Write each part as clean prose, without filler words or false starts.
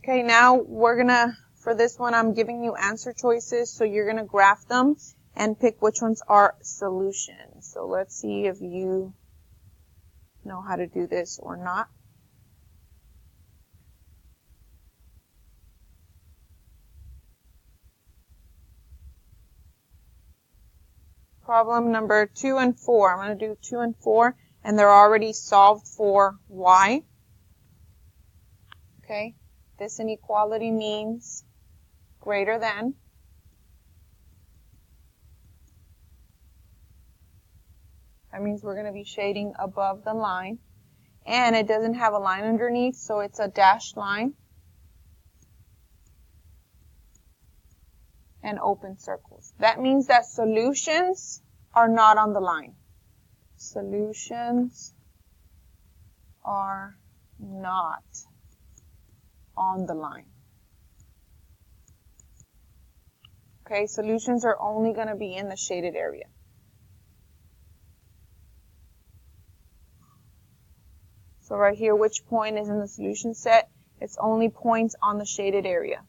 Okay, now for this one, I'm giving you answer choices, so you're going to graph them and pick which ones are solutions. So let's see if you know how to do this or not. Problem number 2 and 4. I'm going to do 2 and 4, and they're already solved for y. Okay, this inequality means greater than. That means we're going to be shading above the line. And it doesn't have a line underneath, so it's a dashed line. And open circles. That means that solutions are not on the line. Solutions are not on the line. Okay, solutions are only going to be in the shaded area. So right here, which point is in the solution set? It's only points on the shaded area.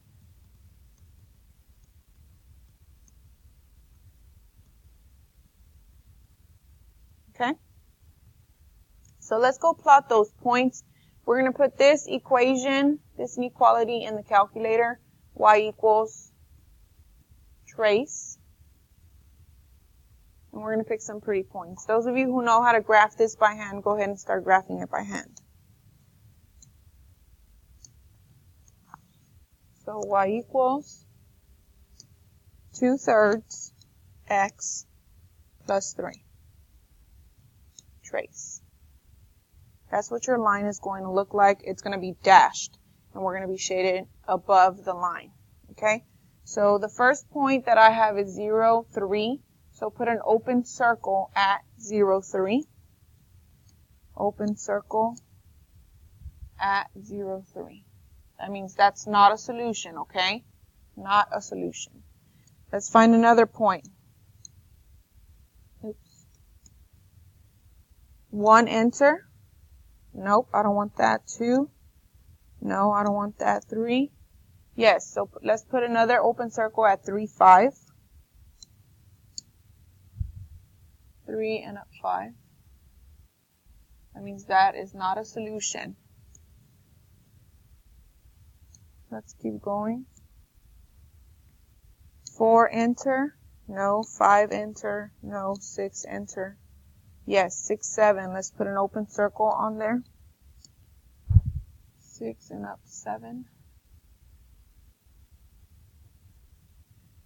Okay? So let's go plot those points. We're going to put this equation, this inequality in the calculator. Y equals trace. And we're going to pick some pretty points. Those of you who know how to graph this by hand, go ahead and start graphing it by hand. So y equals 2/3 x plus 3. Trace. That's what your line is going to look like. It's going to be dashed, and we're going to be shaded above the line. Okay? So the first point that I have is 0, 3. So put an open circle at 0, 3. Open circle at 0, 3. That means that's not a solution, okay? Not a solution. Let's find another point. Oops. 1, enter. Nope, I don't want that. 2. No, I don't want that. 3. Yes, so let's put another open circle at 3, 5. 3 and up 5. That means that is not a solution. Let's keep going. 4, enter. No. 5, enter. No. 6, enter. Yes, 6, 7. Let's put an open circle on there. 6 and up 7.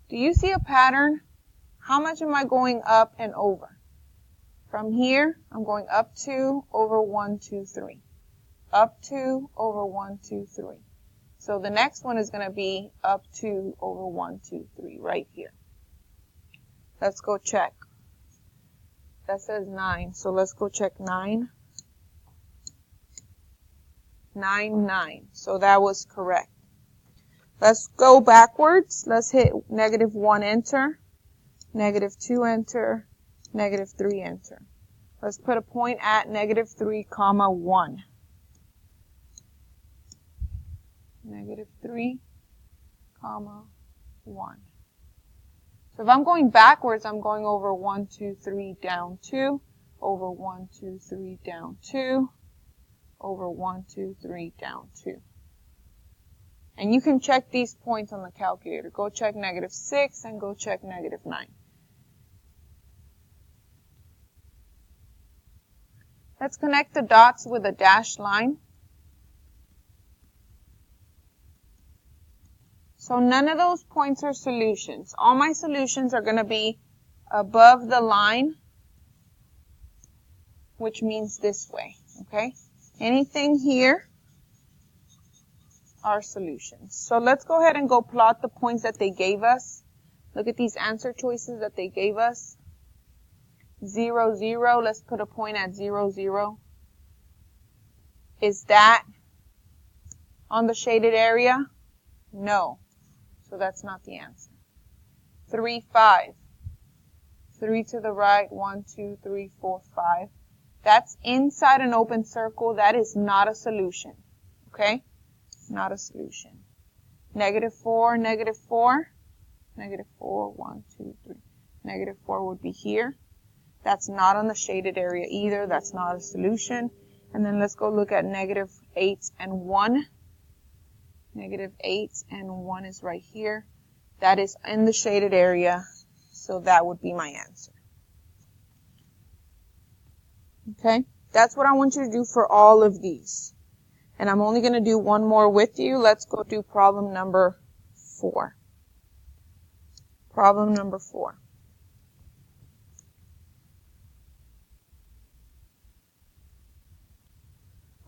Do you see a pattern? How much am I going up and over? From here, I'm going up 2 over 1, 2, 3. Up 2 over 1, 2, 3. So the next one is going to be up 2 over 1, 2, 3 right here. Let's go check. That says 9, so let's go check 9. 9, 9. So that was correct. Let's go backwards. Let's hit -1, enter. -2, enter. -3, enter. Let's put a point at -3, 1. -3, 1. So if I'm going backwards, I'm going over 1, 2, 3, down 2, over 1, 2, 3, down 2, over 1, 2, 3, down 2. And you can check these points on the calculator. Go check -6 and go check -9. Let's connect the dots with a dashed line. So none of those points are solutions. All my solutions are going to be above the line, which means this way, okay? Anything here are solutions. So let's go ahead and go plot the points that they gave us. Look at these answer choices that they gave us. 0, 0. Let's put a point at 0, 0. Is that on the shaded area? No. So that's not the answer. 3, 5. 3 to the right. 1, 2, 3, 4, 5. That's inside an open circle. That is not a solution. Okay? not a solution. Negative 4, negative 4, negative 4, 1, 2, 3. Negative 4 would be here. That's not on the shaded area either. That's not a solution. And then let's go look at negative 8 and 1. Negative 8 and 1 is right here. That is in the shaded area, so that would be my answer. Okay? That's what I want you to do for all of these. And I'm only going to do one more with you. Let's go do problem number 4. Problem number 4.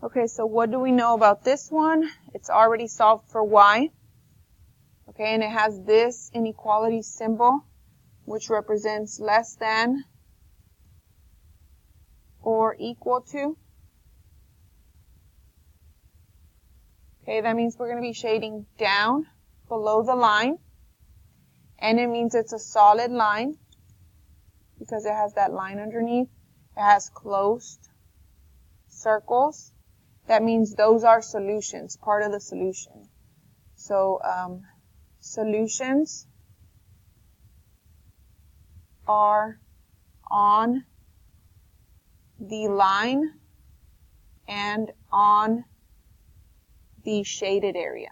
Okay, so what do we know about this one? It's already solved for y. Okay, and it has this inequality symbol, which represents less than or equal to. Okay, that means we're going to be shading down below the line. And it means it's a solid line because it has that line underneath. It has closed circles. That means those are solutions, part of the solution. So, solutions are on the line and on the shaded area.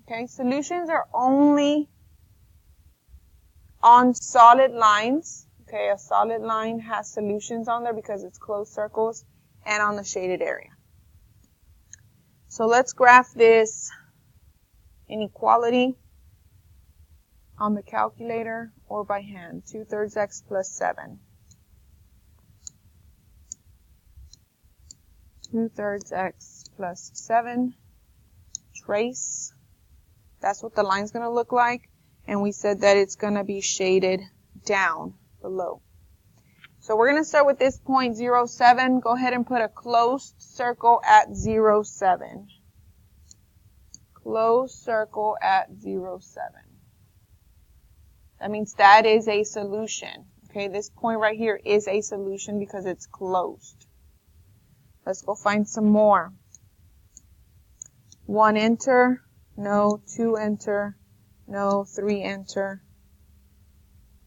Okay, solutions are only on solid lines. Okay, a solid line has solutions on there because it's closed circles and on the shaded area. So let's graph this inequality on the calculator or by hand. 2/3 x plus 7. 2/3 x plus 7. Trace. That's what the line's going to look like. And we said that it's going to be shaded down below. So we're going to start with this point 0, 7. Go ahead and put a closed circle at 0, 7. Closed circle at 0, 7. That means that is a solution. Okay, this point right here is a solution because it's closed. Let's go find some more. 1 enter. No. 2 enter. No. 3 enter.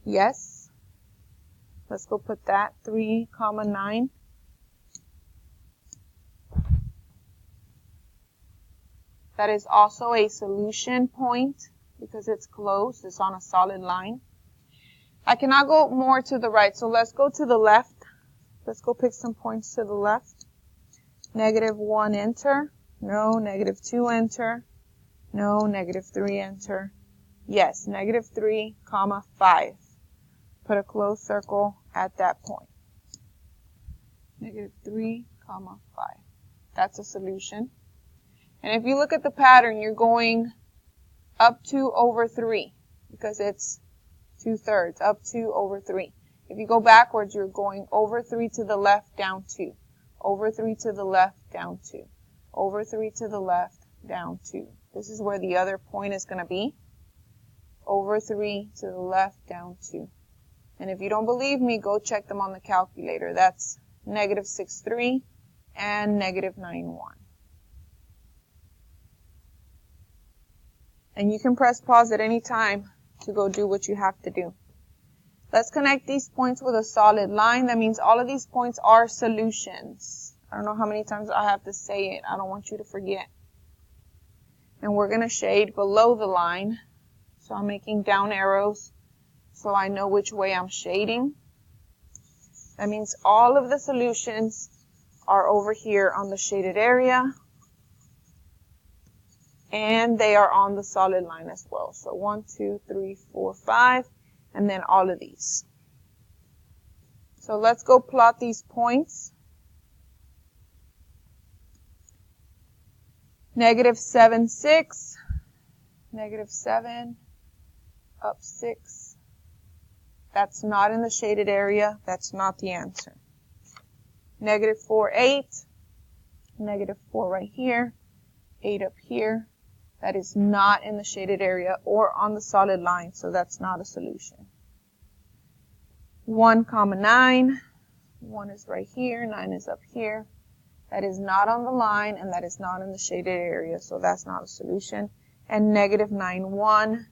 Yes. Let's go put that 3, 9. That is also a solution point because it's closed. It's on a solid line. I cannot go more to the right, so let's go to the left. Let's go pick some points to the left. Negative 1 enter. No. Negative 2 enter. No. Negative 3 enter. Yes. Negative 3, 5. Put a closed circle at that point. Negative 3, 5. That's a solution. And if you look at the pattern, you're going up 2 over 3 because it's 2/3, up 2 over 3. If you go backwards, you're going over 3 to the left, down 2. Over 3 to the left, down 2. Over 3 to the left, down 2. This is where the other point is going to be. Over 3 to the left, down 2. And if you don't believe me, go check them on the calculator. That's negative 6,3 and negative 9,1. And you can press pause at any time to go do what you have to do. Let's connect these points with a solid line. That means all of these points are solutions. I don't know how many times I have to say it. I don't want you to forget. And we're going to shade below the line. So I'm making down arrows so I know which way I'm shading. That means all of the solutions are over here on the shaded area. And they are on the solid line as well. So 1, 2, 3, 4, 5, and then all of these. So let's go plot these points. Negative 7, 6. Negative 7, up 6. That's not in the shaded area. That's not the answer. Negative 4, 8. Negative 4 right here. 8 up here. That is not in the shaded area or on the solid line, so that's not a solution. 1, 9. 1 is right here. 9 is up here. that is not on the line, and that is not in the shaded area, so that's not a solution. And negative 9, 1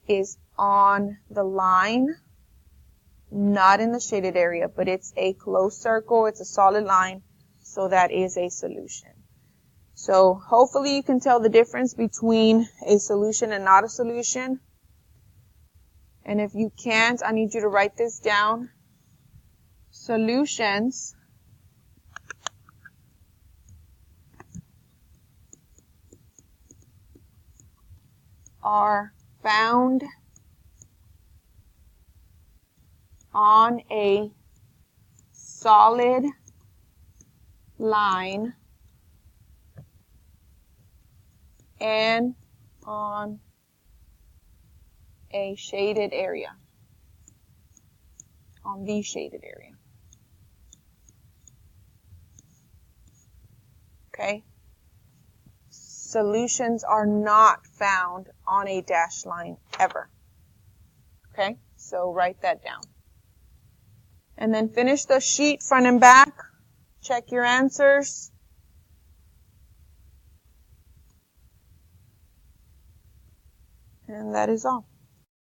is on the line, not in the shaded area, but it's a closed circle, it's a solid line, so that is a solution. So hopefully you can tell the difference between a solution and not a solution. And if you can't, I need you to write this down. Solutions are found on a solid line and on a shaded area, on the shaded area. Okay? Solutions are not found on a dashed line ever. Okay? So write that down. And then finish the sheet front and back. Check your answers. And that is all.